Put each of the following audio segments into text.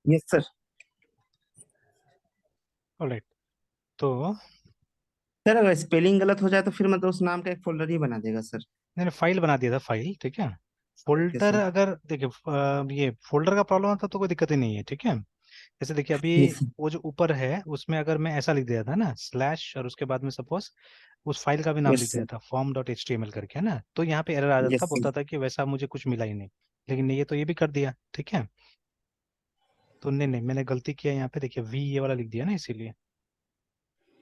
Yes sir. Alright. तो sir अगर spelling गलत हो जाए तो फिर मतलब उस नाम का एक फोल्डर ही बना देगा सर। मैंने फाइल बना दिया था, फाइल, ठीक है। Okay folder, sir. अगर देखिए ये फोल्डर का प्रॉब्लम आता तो कोई दिक्कत ही नहीं है, ठीक है। जैसे देखिए अभी यस सर। वो जो ऊपर है उसमें अगर मैं ऐसा लिख दिया था ना, स्लैश, और उसके बाद में सपोज उस फाइल का भी नाम यस लिख दिया सर। था form dot H T M L करके, है ना, तो यहाँ पे एरर आ जाता था, यस सर। बोलता था कि वैसा मुझे कुछ मिला ही नहीं। लेकिन ये तो ये भी कर दिया, ठीक है। तो नहीं नहीं, मैंने गलती किया यहाँ पे, देखिए वी ये वाला लिख दिया ना, इसीलिए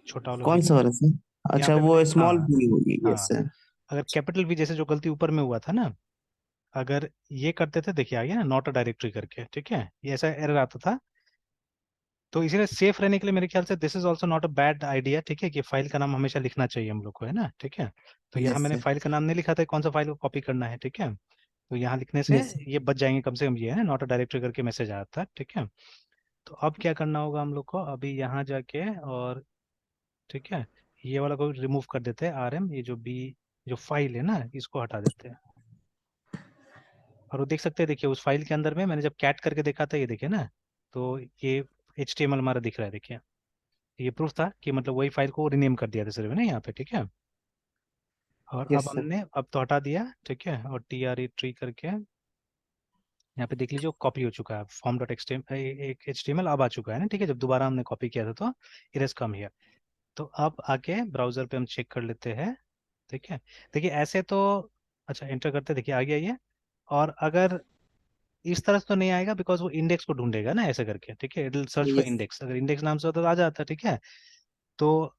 छोटा वाला वी कौन सा लिख वाला सर? दिया यहाँ अच्छा पे मैंने, वो स्मॉल हाँ। भी होगी, यस हाँ, सर। अगर कैपिटल वी जैसे जो गलती ऊपर में हुआ था ना, अगर ये करते थे, देखिए आ गया ना नॉट अ डायरेक्टरी करके, ठीक है, ये ऐसा एरर आता था। तो इसीलिए सेफ रहने के लिए मेरे ख्याल से this is also not a bad idea, ठीक है, कि फाइल का नाम हमेशा लिखना चाहिए हम लोग को, है ना, ठीक है। तो यहाँ यस मैंने सर। फाइल का नाम नहीं लिखा था, कौन सा फाइल को कॉपी करना है, ठीक है। तो यहाँ लिखने से यस सर। ये बच जाएंगे कम से कम, ये है नॉट अ डायरेक्टरी करके मैसेज आया था, ठीक है। तो अब क्या करना होगा हम लोग को, अभी यहाँ जाके और, ठीक है, ये वाला को रिमूव कर देते हैं, आर एम, ये जो बी, जो फाइल है ना, इसको हटा देते हैं। और वो देख सकते हैं, देखिए उस फाइल के अंदर में मैंने जब कैट करके देखा था, ये देखिए ना, तो ये HTML हमारा दिख रहा है, देखिए। ये प्रूफ था कि मतलब वही फाइल को रीनेम कर दिया था सिर्फ ना यहाँ पे, ठीक है। और अब यस सर। हमने अब तो हटा दिया, ठीक है, और TRE करके यहाँ पे देख लीजिए वो कॉपी हो चुका है, फॉर्म डॉट HTML अब आ चुका है ना, ठीक है। जब दोबारा हमने कॉपी किया था तो इट हैज कम हियर। तो अब आके ब्राउजर पे हम चेक कर लेते हैं, ठीक है। देखिए ऐसे तो, अच्छा एंटर करते हैं, देखिए आ गया ये। और अगर इस तरह से तो नहीं आएगा, बिकॉज वो इंडेक्स को ढूंढेगा ना ऐसे करके, ठीक है। It will search for yes. Index, अगर इंडेक्स नाम से होता तो आ जाता, ठीक है। तो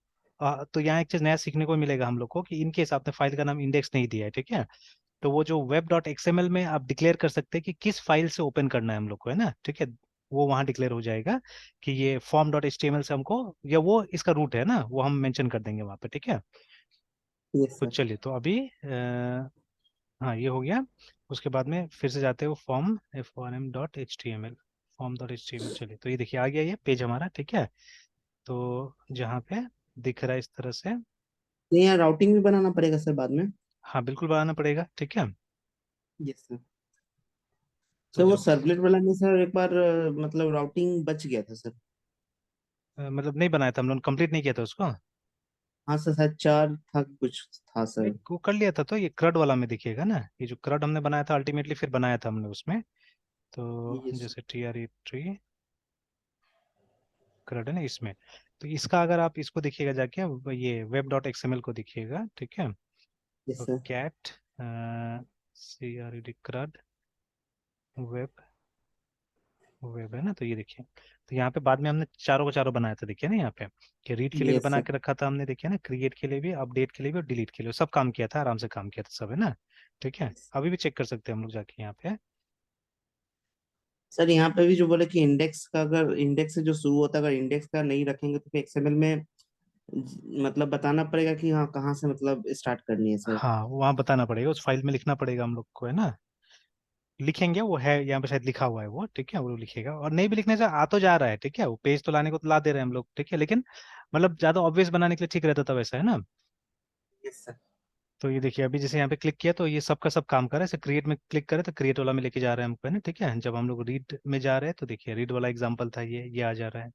तो यहाँ एक चीज नया सीखने को मिलेगा हम लोग को कि इनके हिसाब से फाइल का नाम इंडेक्स नहीं दिया है, ठीक है। तो वो जो वेब डॉट XML में आप डिक्लेयर कर सकते हैं कि किस फाइल से ओपन करना है हम लोग को, है ना, ठीक है। वो वहाँ डिक्लेयर हो जाएगा कि ये फॉर्म डॉट HTML से हमको, या वो इसका रूट है ना, वो हम मेंशन कर देंगे वहाँ पे, ठीक है। यस तो सर। चलिए, तो अभी हाँ ये हो गया। उसके बाद में फिर से जाते हो फॉर्म form.html, form.html। चलिए, तो ये देखिए आ गया ये पेज हमारा, ठीक है। तो जहाँ पे दिख रहा है इस तरह से, तो यहाँ राउटिंग भी बनाना पड़ेगा सर बाद में? हाँ बिल्कुल बनाना पड़ेगा, ठीक है। Yes sir. तो सर वो जब सर्वलेट वाला में सर एक बार मतलब राउटिंग बच गया था सर। मतलब नहीं बनाया था हम लोग, कंप्लीट नहीं किया था उसको। हाँ सर, शायद 4 था कुछ था नहीं, सर। वो कर लिया था, तो ये क्रड वाला में दिखेगा ना, ये जो क्रड हमने बनाया था अल्टीमेटली, फिर बनाया था हमने उसमें। तो यस सर। जैसे TRE क्रड है ना इसमें। तो इसका अगर आप इसको देखिएगा जाके, ये वेब डॉट XML को देखिएगा, ठीक है। यस तो सर। कैट CRED क्रड वेब, वेब है ना, तो ये देखिए। तो यहाँ पे बाद में हमने चारों को चारों बनाया था, देखिए ना यहाँ पे, कि रीड के लिए भी यस बना सर। के रखा था हमने, देखिए ना, क्रिएट के लिए भी, अपडेट के लिए भी, और डिलीट के लिए, सब काम किया था, आराम से काम किया था सब, है ना, ठीक है। अभी भी चेक कर सकते हैं हम लोग जाके यहाँ पे। सर यहाँ पे भी जो बोले कि इंडेक्स का, अगर इंडेक्स से जो शुरू होता है, अगर इंडेक्स का नहीं रखेंगे तो फिर एक्सएमएल में मतलब बताना पड़ेगा कि हाँ कहाँ से मतलब स्टार्ट करनी है सर। हाँ वहाँ बताना पड़ेगा, उस फाइल में लिखना पड़ेगा हम लोग को, है ना। लिखेंगे, वो है यहाँ पे शायद लिखा हुआ है वो, ठीक है, वो लिखेगा। और नहीं भी लिखने से आ तो जा रहा है, ठीक है, वो पेज तो लाने को तो ला दे रहे हैं हम लोग, ठीक है, लेकिन मतलब ज्यादा ऑब्वियस बनाने के लिए ठीक रहता था वैसा, है ना। Yes sir. तो ये देखिए अभी जैसे यहाँ पे क्लिक किया तो ये सब का सब काम कर रहा है, जैसे क्रिएट में क्लिक करें तो क्रिएट वाला में लेके जा रहे हैं हमको, है ना, ठीक है। जब हम लोग रीड में जा रहे हैं तो देखिए रीड वाला एग्जाम्पल था, ये आ जा रहा है।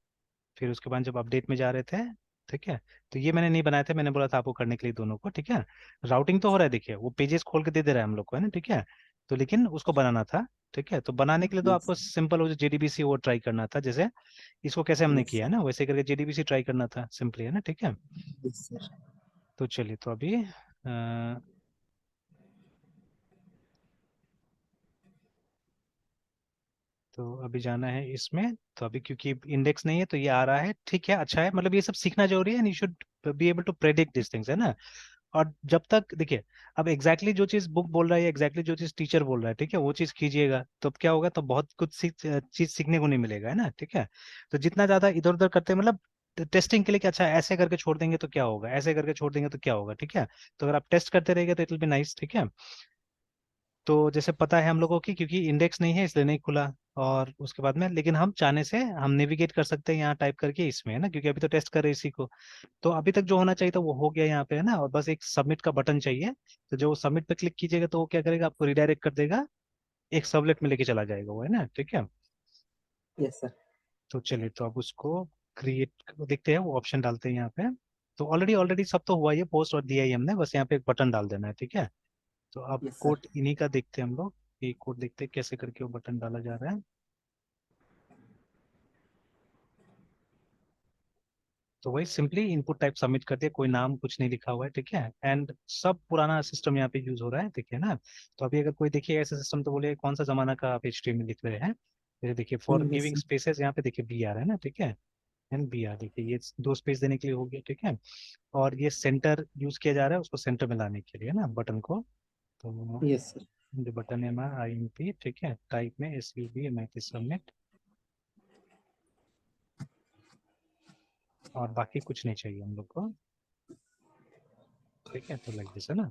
फिर उसके बाद जब अपडेट में जा रहे थे, ठीक है, तो ये मैंने नहीं बनाया था, मैंने बोला था आपको करने के लिए दोनों को, ठीक है। राउटिंग तो हो रहा है, देखिए वो पेजेस खोल के दे दे रहा है हम लोग को, है ना, ठीक है। तो लेकिन उसको बनाना था, ठीक है। तो बनाने के लिए तो यस। आपको सिंपल वो जो JDBC वो ट्राई करना था, जैसे इसको कैसे हमने यस किया है सर। ना, वैसे करके JDBC ट्राई करना था सिंपली, है ना, ठीक है। Yes sir. तो चलिए, तो अभी तो अभी जाना है इसमें। तो अभी क्योंकि इंडेक्स नहीं है तो ये आ रहा है, ठीक है, अच्छा है, मतलब ये सब सीखना जरूरी है, and you should be able to predict this things, है ना। और जब तक देखिए, अब एग्जैक्टली जो चीज बुक बोल रहा है, एग्जैक्टली जो चीज टीचर बोल रहा है, ठीक है, वो चीज कीजिएगा, तो अब क्या होगा, तो बहुत कुछ चीज सीखने को नहीं मिलेगा, है ना, ठीक है। तो जितना ज्यादा इधर उधर करते हैं, मतलब टेस्टिंग के लिए कि अच्छा ऐसे करके छोड़ देंगे तो क्या होगा, ऐसे करके छोड़ देंगे तो क्या होगा, ठीक है। तो अगर आप टेस्ट करते रहेंगे तो इट विल बी नाइस, ठीक है। तो जैसे पता है हम लोगों की, क्योंकि इंडेक्स नहीं है इसलिए नहीं खुला। और उसके बाद में, लेकिन हम चाहने से हम नेविगेट कर सकते हैं यहाँ टाइप करके इसमें, है ना, क्योंकि अभी तो टेस्ट कर रहे हैं इसी को। तो अभी तक जो होना चाहिए था वो हो गया यहाँ पे, है ना, और बस एक सबमिट का बटन चाहिए। तो जो सबमिट पे क्लिक कीजिएगा तो वो क्या करेगा, आपको रिडायरेक्ट कर देगा, एक सबलेट में लेके चला जाएगा वो, है ना, ठीक है। Yes sir. तो चलिए, तो अब उसको क्रिएट देखते हैं, वो ऑप्शन डालते हैं यहाँ पे। तो ऑलरेडी ऑलरेडी सब तो हुआ, ये पोस्ट और दिया ही हमने, बस यहाँ पे एक बटन डाल देना है, ठीक है। तो अब यस सर। कोड इन्हीं का देखते हैं हम लोग, ये कोड देखते हैं कैसे करके वो बटन डाला जा रहा है। तो वही सिंपली इनपुट टाइप सबमिट कर दिया, कोई नाम कुछ नहीं लिखा हुआ है, ठीक है। एंड सब पुराना सिस्टम यहाँ पे यूज हो रहा है, देखिए ना। तो अभी अगर कोई देखिए ऐसा सिस्टम तो बोले कौन सा जमाना का आप HTML लिख रहे हैं। फिर देखिए for yes giving sir. Spaces, यहाँ पे देखिए BR है ना, ठीक है। एंड BR देखिए, ये दो स्पेस देने के लिए हो गया, ठीक है। और ये सेंटर यूज किया जा रहा है, उसको सेंटर में लाने के लिए ना बटन को। तो यस सर। जो बटन है हमारा IMP, ठीक है, टाइप में SUB सबमिट। और बाकी कुछ नहीं चाहिए हम लोग को, ठीक है। तो लाइक दिस, है ना।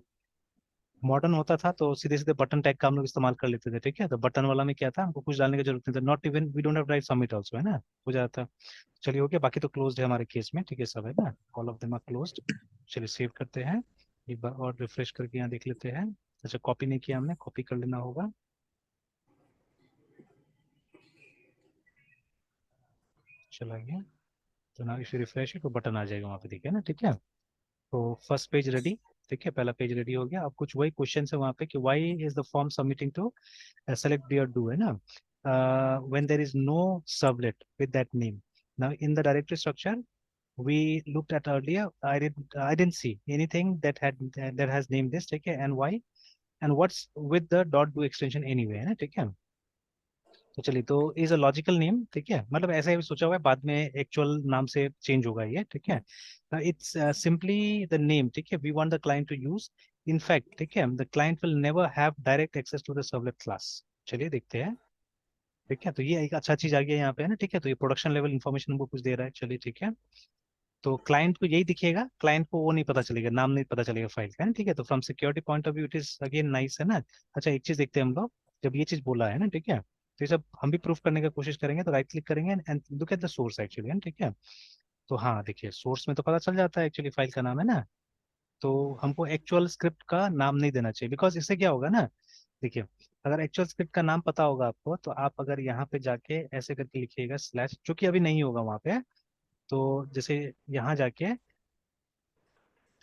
मॉडर्न होता था तो सीधे सीधे बटन टैग का हम लोग इस्तेमाल कर लेते थे, ठीक है। तो बटन वाला में क्या था, हमको कुछ डालने की जरूरत नहीं था, not even we don't have right submit also, है ना, हो जाता। चलिए ओके, बाकी तो क्लोज्ड है हमारे केस में, ठीक है, सब है ना, all of them are closed. चलिए सेव करते हैं, एक बार और रिफ्रेश करके यहाँ देख लेते हैं। अच्छा कॉपी नहीं किया हमने, कॉपी कर लेना होगा। चला गया। तो ना इफ यू रिफ्रेश तो बटन आ जाएगा वहाँ पे, देखिए ना, ठीक है। तो फर्स्ट पेज रेडी, ठीक है, पहला पेज रेडी हो गया। अब कुछ वही क्वेश्चन है वहाँ पे कि why is the form submitting to select dear do, है ना, when there is no servlet with that name. Now in the directory structure we looked at earlier, I didn't see anything that has named this, ठीक है, and why and what's with the dot do extension anyway, है ना, ठीक है। तो चलिए, तो is a logical name, ठीक है, मतलब ऐसा ही सोचा हुआ है, बाद में एक्चुअल नाम से चेंज होगा ये, ठीक है। इट्स सिंपली द नेम, ठीक है, we want the client to use. In fact, ठीक है, the client will never have direct access to the servlet class. चलिए देखते हैं, ठीक है। तो ये एक अच्छा चीज आ गया यहाँ पे, है ना, ठीक है। तो ये प्रोडक्शन लेवल इन्फॉर्मेशन हमको कुछ दे रहा है, चलिए ठीक है। तो क्लाइंट को यही दिखेगा, क्लाइंट को वो नहीं पता चलेगा, नाम नहीं पता चलेगा फाइल का, है ना, ठीक है। तो from security point of view it is again nice, है ना। अच्छा, एक चीज देखते हैं हम लोग, जब ये चीज बोला है ना, ठीक है, तो ये सब हम भी प्रूफ करने का कोशिश करेंगे। तो राइट क्लिक करेंगे and look at the source actually, है ना, ठीक है। तो हाँ, देखिए सोर्स में तो पता चल जाता है एक्चुअली फाइल का नाम, है ना। तो हमको एक्चुअल स्क्रिप्ट का नाम नहीं देना चाहिए, बिकॉज इससे क्या होगा ना, देखिए, अगर एक्चुअल स्क्रिप्ट का नाम पता होगा आपको, तो आप अगर यहाँ पे जाके ऐसे करके लिखिएगा स्लैश, जो कि अभी नहीं होगा वहाँ पे, तो जैसे यहाँ जाके,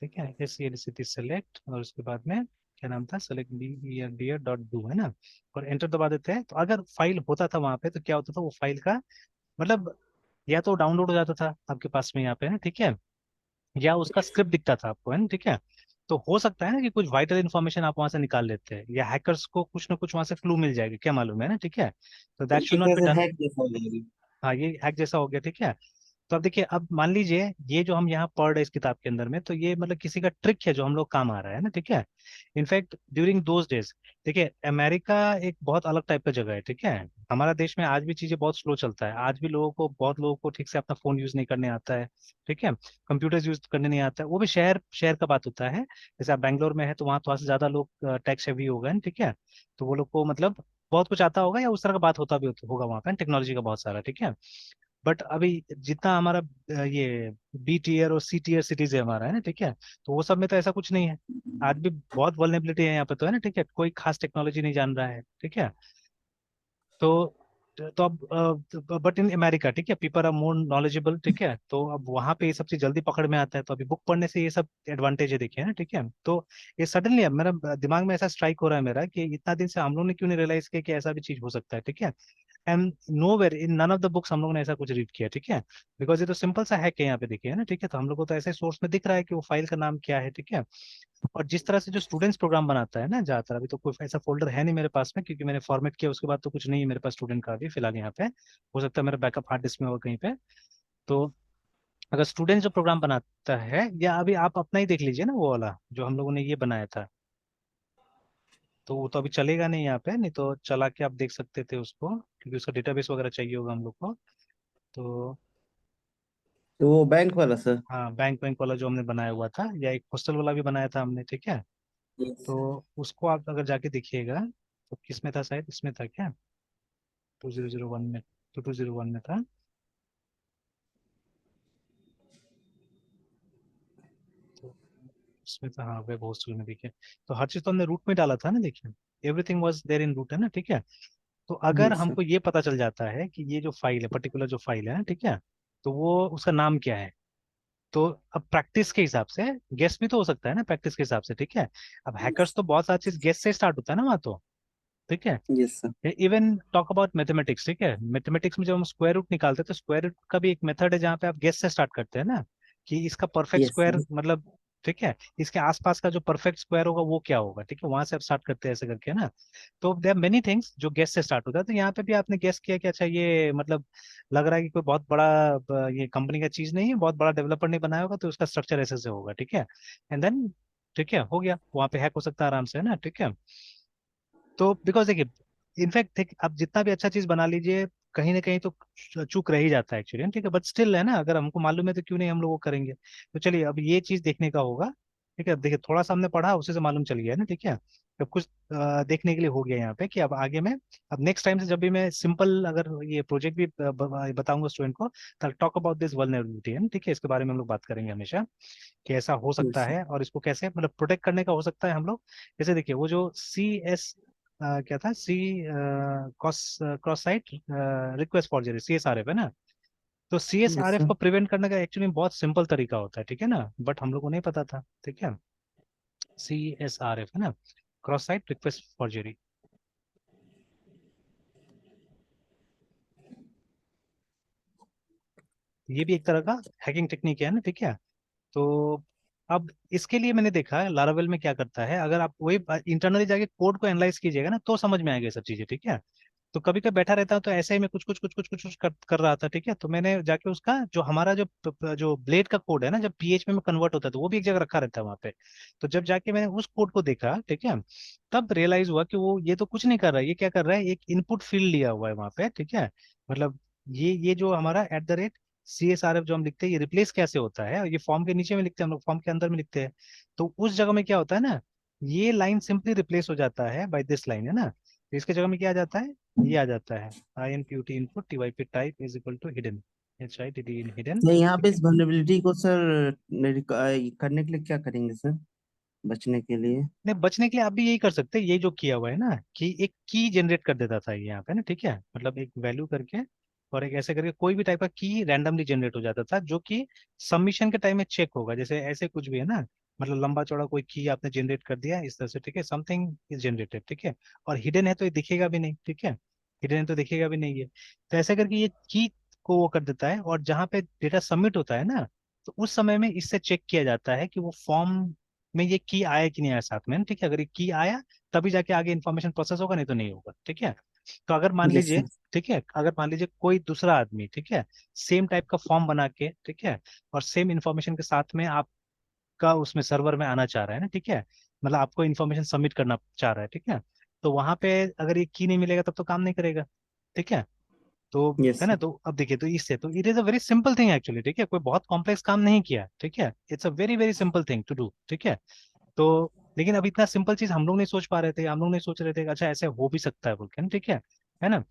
ठीक है, S C L C select, और उसके बाद में क्या नाम था, सेलेक्ट डियर डॉट डू, है ना, और एंटर दबा देते हैं। तो अगर फाइल होता था वहाँ पे, तो क्या होता था, वो फाइल का मतलब या तो डाउनलोड हो जाता था आपके पास में यहाँ पे, है ना, ठीक है, या उसका स्क्रिप्ट दिखता था आपको, है ना, ठीक है। तो हो सकता है ना कि कुछ वाइटल इन्फॉर्मेशन आप वहां से निकाल लेते हैं, या हैकर्स को कुछ ना कुछ वहां से क्लू मिल जाएगा, क्या मालूम, है ना, ठीक है। तो दैट शुड एक नॉट तरह बी से डन। हैक जैसा हो जाएगी। हाँ, ये हैक जैसा हो गया, ठीक है। तो अब देखिए, अब मान लीजिए ये जो हम यहाँ पढ़ रहे हैं इस किताब के अंदर में, तो ये मतलब किसी का ट्रिक है जो हम लोग काम आ रहा है ना, ठीक है। इनफैक्ट ड्यूरिंग दोज डेज, देखिए, अमेरिका एक बहुत अलग टाइप का जगह है, ठीक है। हमारा देश में आज भी चीजें बहुत स्लो चलता है, आज भी बहुत लोगों को ठीक से अपना फोन यूज नहीं करने आता है, ठीक है, कंप्यूटर्स यूज करने नहीं आता है, वो भी शहर शहर का बात होता है। जैसे आप बैंगलोर में है, तो वहाँ थोड़ा सा ज्यादा लोग टेक सेवी हो गए, ठीक है। तो वो लोग को मतलब बहुत कुछ आता होगा, या उस तरह का बात होता भी होगा वहाँ पे, टेक्नोलॉजी का बहुत सारा, ठीक है। बट अभी जितना हमारा ये बी टीयर और सी टीयर सिटीज है हमारा, है ना, ठीक है, तो वो सब में तो ऐसा कुछ नहीं है। आज भी बहुत वल्नरेबिलिटी है यहाँ पे, तो है ना, ठीक है, कोई खास टेक्नोलॉजी नहीं जान रहा है, ठीक है। तो तो अब बट इन अमेरिका, ठीक है, पीपल आर मोर नॉलेजेबल, ठीक है। तो अब वहां पे ये सब चीज जल्दी पकड़ में आता है, तो अभी बुक पढ़ने से ये सब एडवांटेज है, देखिए ना, ठीक है। तो ये सडनली अब मेरा दिमाग में ऐसा स्ट्राइक हो रहा है मेरा, कि इतना दिन से हम लोग ने क्यों नहीं रियलाइज किया कि ऐसा भी चीज हो सकता है, ठीक है। And nowhere in none of the books हम लोग ने ऐसा कुछ रीड किया, ठीक है। बिकॉज ये तो सिंपल सा हैक है यहाँ पे, देखिए, है ना, ठीक है। तो हम लोग को तो ऐसे सोर्स में दिख रहा है कि वो फाइल का नाम क्या है, ठीक है। और जिस तरह से जो स्टूडेंट्स प्रोग्राम बनाता है ना, ज्यादातर, अभी तो कोई ऐसा फोल्डर है नहीं मेरे पास में, क्योंकि मैंने फॉर्मेट किया उसके बाद तो कुछ नहीं है मेरे पास स्टूडेंट का अभी फिलहाल यहाँ पे। हो सकता है मेरा बैकअप हार्ड डिस्क में हो कहीं पे। तो अगर स्टूडेंट जो प्रोग्राम बनाता है, या अभी आप अपना ही देख लीजिए ना, वो वाला जो हम लोगों ने ये बनाया था, तो वो तो अभी चलेगा नहीं यहाँ पे, नहीं तो चला के आप देख सकते थे उसको, क्योंकि उसका डेटाबेस वगैरह चाहिए होगा हम लोग को। तो तो वो बैंक वाला सर। हाँ, बैंक बैंक वाला जो हमने बनाया हुआ था, या एक हॉस्टल वाला भी बनाया था हमने, ठीक है। Yes. तो उसको आप अगर जाके देखिएगा, तो किस में था, शायद इसमें था क्या, 2001 में, 2001 में था। तो उसमें था, हाँ, वेब हॉस्टल में, देखिए। तो हर चीज तो हमने रूट में डाला था ना, देखिए, everything was there in root, है ना, ठीक है। तो अगर Yes, sir. हमको ये पता चल जाता है कि ये जो फाइल है, पर्टिकुलर जो फाइल है ना, ठीक है, तो वो उसका नाम क्या है, तो अब प्रैक्टिस के हिसाब से गेस भी तो हो सकता है ना, प्रैक्टिस के हिसाब से, ठीक है। अब हैकर्स Yes. तो बहुत सारी चीज गेस से स्टार्ट होता है ना वहाँ तो, ठीक है। Yes, sir. Even talk about mathematics, ठीक है, मैथमेटिक्स में जब हम स्क्वायर रूट निकालते हैं, तो स्क्वायर रूट का भी एक मेथड है जहाँ पे आप गेस से स्टार्ट करते हैं ना, कि इसका परफेक्ट Yes, sir. स्क्वायर मतलब, ठीक है, इसके आसपास का जो परफेक्ट स्क्वायर होगा वो क्या होगा, ठीक है, वहां से आप स्टार्ट करते हैं ऐसे करके ना। तो देयर मेनी थिंग्स जो गेस से स्टार्ट होता है, तो यहाँ पे भी आपने गेस किया कि अच्छा, ये मतलब लग रहा है कि कोई बहुत बड़ा ये कंपनी का चीज नहीं है, बहुत बड़ा डेवलपर नहीं बनाया होगा, तो उसका स्ट्रक्चर ऐसे से होगा, ठीक है। एंड देन, ठीक है, हो गया, वहां पे हैक हो सकता है आराम से, है ना, ठीक है। तो बिकॉज देखिए, इनफैक्ट देख, आप जितना भी अच्छा चीज बना लीजिए, कहीं ना कहीं तो चूक रह ही जाता है एक्चुअली, ठीक है। बट स्टिल, है ना, अगर हमको मालूम है तो क्यों नहीं हम लोग वो करेंगे। तो चलिए, अब ये चीज देखने का होगा, ठीक है। अब देखिए, थोड़ा सा हमने पढ़ा, उसी से मालूम चल गया है ना, ठीक है। अब कुछ देखने के लिए हो गया यहाँ पे, कि अब आगे में, अब नेक्स्ट टाइम से जब भी मैं सिंपल अगर ये प्रोजेक्ट भी बताऊंगा स्टूडेंट को, तो टॉक अबाउट दिस वल्नरेबिलिटी, है ना, ठीक है, इसके बारे में हम लोग बात करेंगे हमेशा, कि ऐसा हो सकता Yes, sir. है, और इसको कैसे मतलब प्रोटेक्ट करने का हो सकता है हम लोग। जैसे देखिए, वो जो सी एस क्या था, C cross cross site request forgery, CSRF, है ना। तो यस CSRF सर। को प्रिवेंट करने का एक्चुअली बहुत सिंपल तरीका होता है, ठीक है ना, बट हम लोग को नहीं पता था, ठीक है। CSRF है ना, क्रॉस साइट रिक्वेस्ट फॉर्जरी। ये भी एक तरह का हैकिंग टेक्निक है ना, ठीक है। तो अब इसके लिए मैंने देखा लारावेल में क्या करता है, अगर आप वही इंटरनली जाके कोड को एनालाइज कीजिएगा ना तो समझ में आएगा ये सब चीजें, ठीक है। तो कभी कभी बैठा रहता हूँ तो ऐसे ही मैं कुछ कर रहा था, ठीक है। तो मैंने जाके उसका जो हमारा जो ब्लेड का कोड है ना, जब PHP में कन्वर्ट होता है तो वो भी एक जगह रखा रहता है वहाँ पे। तो जब जाके मैंने उस कोड को देखा, ठीक है, तब रियलाइज हुआ कि वो ये तो कुछ नहीं कर रहा है, ये क्या कर रहा है, एक इनपुट फील्ड लिया हुआ है वहाँ पे, ठीक है। मतलब ये जो हमारा @CSRF जो हम लिखते हैं, ये रिप्लेस कैसे होता है, ये फॉर्म के नीचे में लिखते हैं हम लोग, फॉर्म के अंदर में लिखते हैं। तो उस जगह में क्या होता है ना, ये लाइन सिंपली रिप्लेस हो जाता है बाय दिस लाइन, है ना। तो इसके जगह में क्या आ जाता है, ये आ जाता है INPUT input TYP type is equal to hidden, HIDD इन हिडन, तो यहाँ पे ठीक इस है। वल्नरेबिलिटी को सर करने के लिए क्या करेंगे सर, बचने के लिए? नहीं, बचने के लिए आप भी यही कर सकते हैं, ये जो किया हुआ है ना, कि एक की जनरेट कर देता था ये यहाँ पे ना, ठीक है, मतलब एक वैल्यू करके और एक ऐसे करके कोई भी टाइप का की रैंडमली जनरेट हो जाता था, जो कि सबमिशन के टाइम में चेक होगा, जैसे ऐसे कुछ भी है ना, मतलब लंबा चौड़ा कोई की आपने जनरेट कर दिया इस तरह से, ठीक है, समथिंग इज जनरेटेड, ठीक है। और हिडन है तो ये दिखेगा भी नहीं, ठीक है, हिडन है तो दिखेगा भी नहीं ये। तो ऐसे करके ये की को वो कर देता है, और जहाँ पे डेटा सबमिट होता है ना, तो उस समय में इससे चेक किया जाता है कि वो फॉर्म में ये की आया कि नहीं आया साथ में, ठीक है। अगर ये की आया तभी जाके आगे इन्फॉर्मेशन प्रोसेस होगा, नहीं तो नहीं होगा, ठीक है। तो अगर मान यस लीजिए, सर। ठीक है, अगर मान लीजिए कोई दूसरा आदमी, ठीक है, सेम टाइप का फॉर्म बना के, ठीक है, और सेम इन्फॉर्मेशन के साथ में आपका उसमें सर्वर में आना चाह रहा है ना, ठीक है, मतलब आपको इन्फॉर्मेशन सबमिट करना चाह रहा है, ठीक है, तो वहां पे अगर ये की नहीं मिलेगा तब तो काम नहीं करेगा, ठीक है। तो यस है ना, सर। तो अब देखिए, तो इससे तो it is a very simple thing actually, ठीक है, कोई बहुत कॉम्प्लेक्स काम नहीं किया, ठीक है, it's a very very simple thing to do, ठीक है। तो लेकिन अब इतना सिंपल चीज हम लोग नहीं सोच पा रहे थे, हम लोग नहीं सोच रहे थे कि अच्छा ऐसे हो भी सकता है बोल के ना, ठीक है ना।